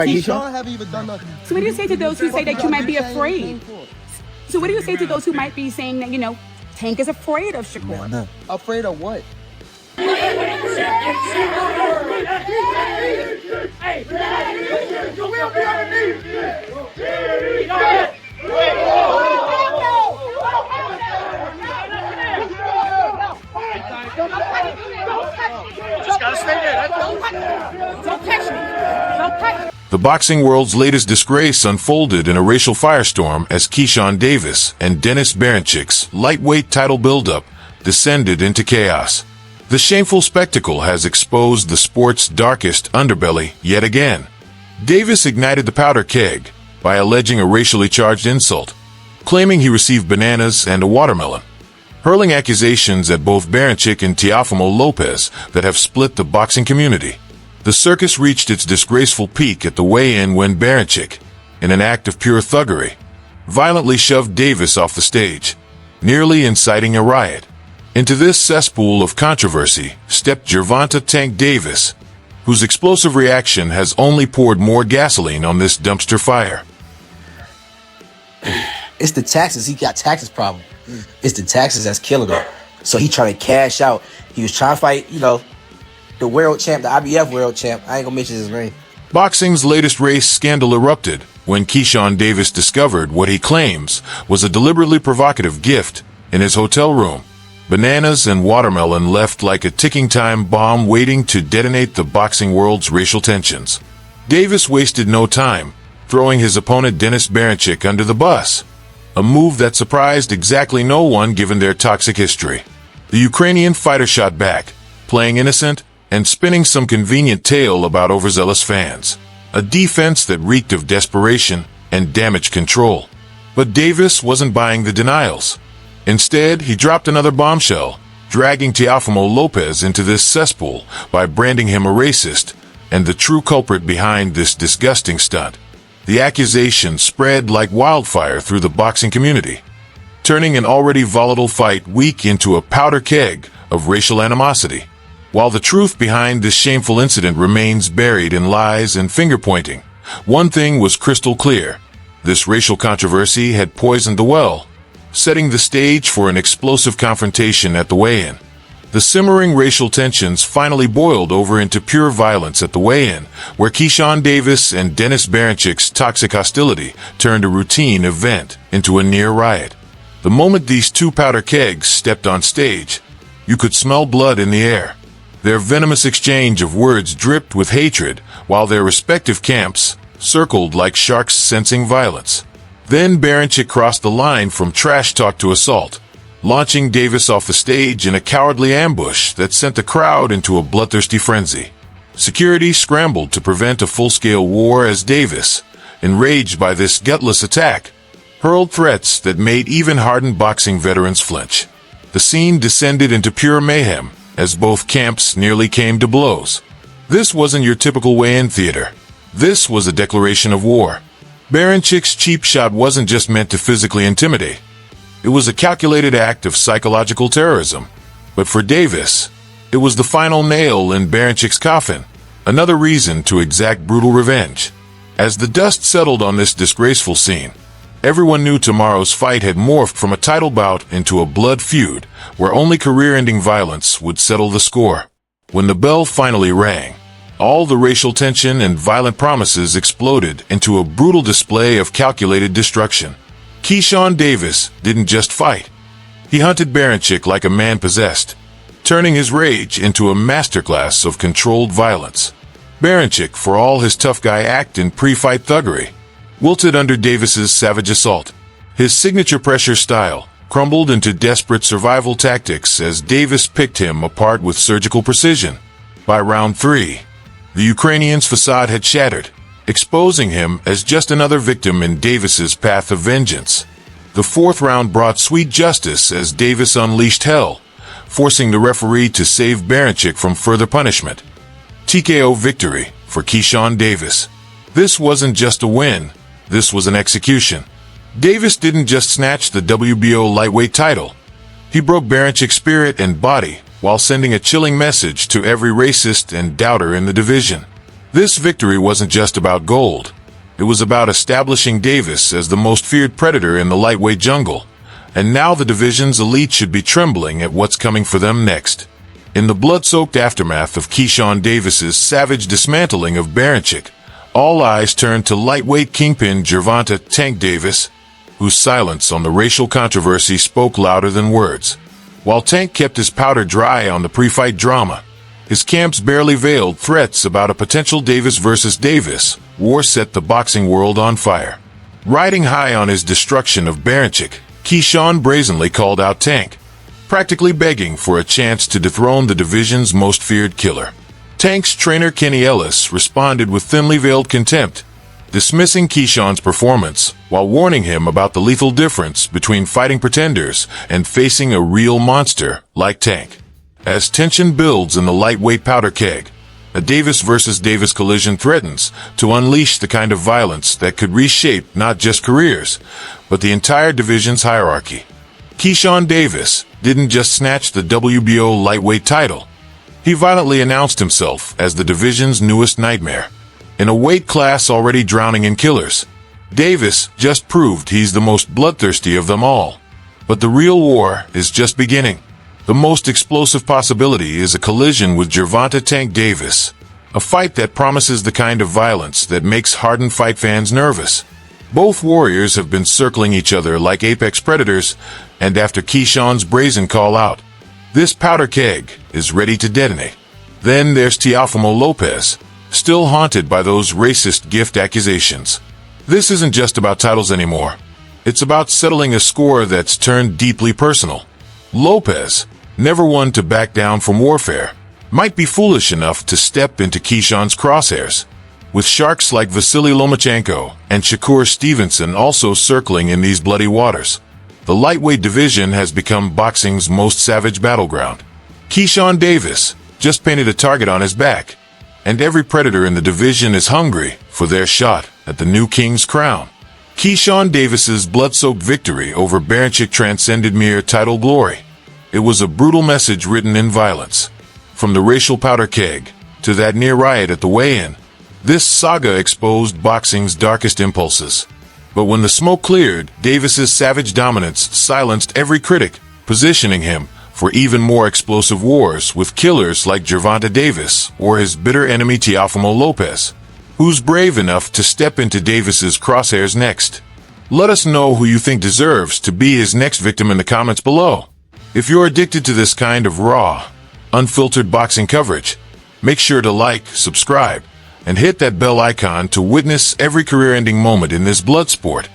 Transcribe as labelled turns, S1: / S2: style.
S1: Keyshawn haven't even done nothing.
S2: So what do you say to those who say that you might be afraid? So what do you say to those who might be saying that, Tank is afraid of Shakur?
S1: Afraid of what?
S3: The boxing world's latest disgrace unfolded in a racial firestorm as Keyshawn Davis and Denys Berinchy's lightweight title buildup descended into chaos. The shameful spectacle has exposed the sport's darkest underbelly yet again. Davis ignited the powder keg by alleging a racially charged insult, claiming he received bananas and a watermelon, hurling accusations at both Berinchyk and Teofimo Lopez that have split the boxing community. The circus reached its disgraceful peak at the weigh-in when Berinchyk, in an act of pure thuggery, violently shoved Davis off the stage, nearly inciting a riot. Into this cesspool of controversy stepped Gervonta Tank Davis, whose explosive reaction has only poured more gasoline on this dumpster fire.
S4: It's the taxes. He got taxes problem. It's the taxes that's killing him. So he trying to cash out. He was trying to fight, the world champ, the IBF world champ. I ain't gonna mention his name.
S3: Boxing's latest race scandal erupted when Keyshawn Davis discovered what he claims was a deliberately provocative gift in his hotel room. Bananas and watermelon left like a ticking time bomb waiting to detonate the boxing world's racial tensions. Davis wasted no time, throwing his opponent Denys Berinchyk under the bus, a move that surprised exactly no one given their toxic history. The Ukrainian fighter shot back, playing innocent and spinning some convenient tale about overzealous fans, a defense that reeked of desperation and damage control. But Davis wasn't buying the denials. Instead, he dropped another bombshell, dragging Teofimo Lopez into this cesspool by branding him a racist and the true culprit behind this disgusting stunt. The accusation spread like wildfire through the boxing community, turning an already volatile fight week into a powder keg of racial animosity. While the truth behind this shameful incident remains buried in lies and finger-pointing, one thing was crystal clear. This racial controversy had poisoned the well, setting the stage for an explosive confrontation at the weigh-in. The simmering racial tensions finally boiled over into pure violence at the weigh-in, where Keyshawn Davis and Denys Berinchy's toxic hostility turned a routine event into a near riot. The moment these two powder kegs stepped on stage, you could smell blood in the air. Their venomous exchange of words dripped with hatred, while their respective camps circled like sharks sensing violence. Then Berinchyk crossed the line from trash talk to assault, launching Davis off the stage in a cowardly ambush that sent the crowd into a bloodthirsty frenzy. Security scrambled to prevent a full-scale war as Davis, enraged by this gutless attack, hurled threats that made even hardened boxing veterans flinch. The scene descended into pure mayhem as both camps nearly came to blows. This wasn't your typical weigh-in theater. This was a declaration of war. Berinchy's cheap shot wasn't just meant to physically intimidate. It was a calculated act of psychological terrorism. But for Davis, it was the final nail in Berinchy's coffin, another reason to exact brutal revenge. As the dust settled on this disgraceful scene, everyone knew tomorrow's fight had morphed from a title bout into a blood feud where only career-ending violence would settle the score. When the bell finally rang, all the racial tension and violent promises exploded into a brutal display of calculated destruction. Keyshawn Davis didn't just fight. He hunted Berinchyk like a man possessed, turning his rage into a masterclass of controlled violence. Berinchyk, for all his tough guy act and pre-fight thuggery, wilted under Davis's savage assault. His signature pressure style crumbled into desperate survival tactics as Davis picked him apart with surgical precision. By round 3, the Ukrainian's facade had shattered, exposing him as just another victim in Davis's path of vengeance. The 4th round brought sweet justice as Davis unleashed hell, forcing the referee to save Berinchyk from further punishment. TKO victory for Keyshawn Davis. This wasn't just a win, this was an execution. Davis didn't just snatch the WBO lightweight title. He broke Berincyk's spirit and body while sending a chilling message to every racist and doubter in the division. This victory wasn't just about gold. It was about establishing Davis as the most feared predator in the lightweight jungle. And now the division's elite should be trembling at what's coming for them next. In the blood-soaked aftermath of Keyshawn Davis's savage dismantling of Berinchyk, all eyes turned to lightweight kingpin Gervonta "Tank" Davis, whose silence on the racial controversy spoke louder than words. While Tank kept his powder dry on the pre-fight drama, his camp's barely veiled threats about a potential Davis versus Davis war set the boxing world on fire. Riding high on his destruction of Berinchyk, Keyshawn brazenly called out Tank, practically begging for a chance to dethrone the division's most feared killer. Tank's trainer Kenny Ellis responded with thinly veiled contempt, dismissing Keyshawn's performance while warning him about the lethal difference between fighting pretenders and facing a real monster like Tank. As tension builds in the lightweight powder keg, a Davis versus Davis collision threatens to unleash the kind of violence that could reshape not just careers, but the entire division's hierarchy. Keyshawn Davis didn't just snatch the WBO lightweight title. He violently announced himself as the division's newest nightmare. In a weight class already drowning in killers, Davis just proved he's the most bloodthirsty of them all. But the real war is just beginning. The most explosive possibility is a collision with Gervonta "Tank" Davis, a fight that promises the kind of violence that makes hardened fight fans nervous. Both warriors have been circling each other like apex predators, and after Keyshawn's brazen call-out, this powder keg is ready to detonate. Then there's Teofimo Lopez, still haunted by those racist gift accusations. This isn't just about titles anymore. It's about settling a score that's turned deeply personal. Lopez, never one to back down from warfare, might be foolish enough to step into Keyshawn's crosshairs, with sharks like Vasily Lomachenko and Shakur Stevenson also circling in these bloody waters. The lightweight division has become boxing's most savage battleground. Keyshawn Davis just painted a target on his back, and every predator in the division is hungry for their shot at the new king's crown. Keyshawn Davis's blood-soaked victory over Berinchyk transcended mere title glory. It was a brutal message written in violence. From the racial powder keg to that near riot at the weigh-in, this saga exposed boxing's darkest impulses. But when the smoke cleared, Davis's savage dominance silenced every critic, positioning him for even more explosive wars with killers like Gervonta Davis or his bitter enemy Teofimo Lopez, who's brave enough to step into Davis's crosshairs next. Let us know who you think deserves to be his next victim in the comments below. If you're addicted to this kind of raw, unfiltered boxing coverage, make sure to like, subscribe, and hit that bell icon to witness every career-ending moment in this blood sport.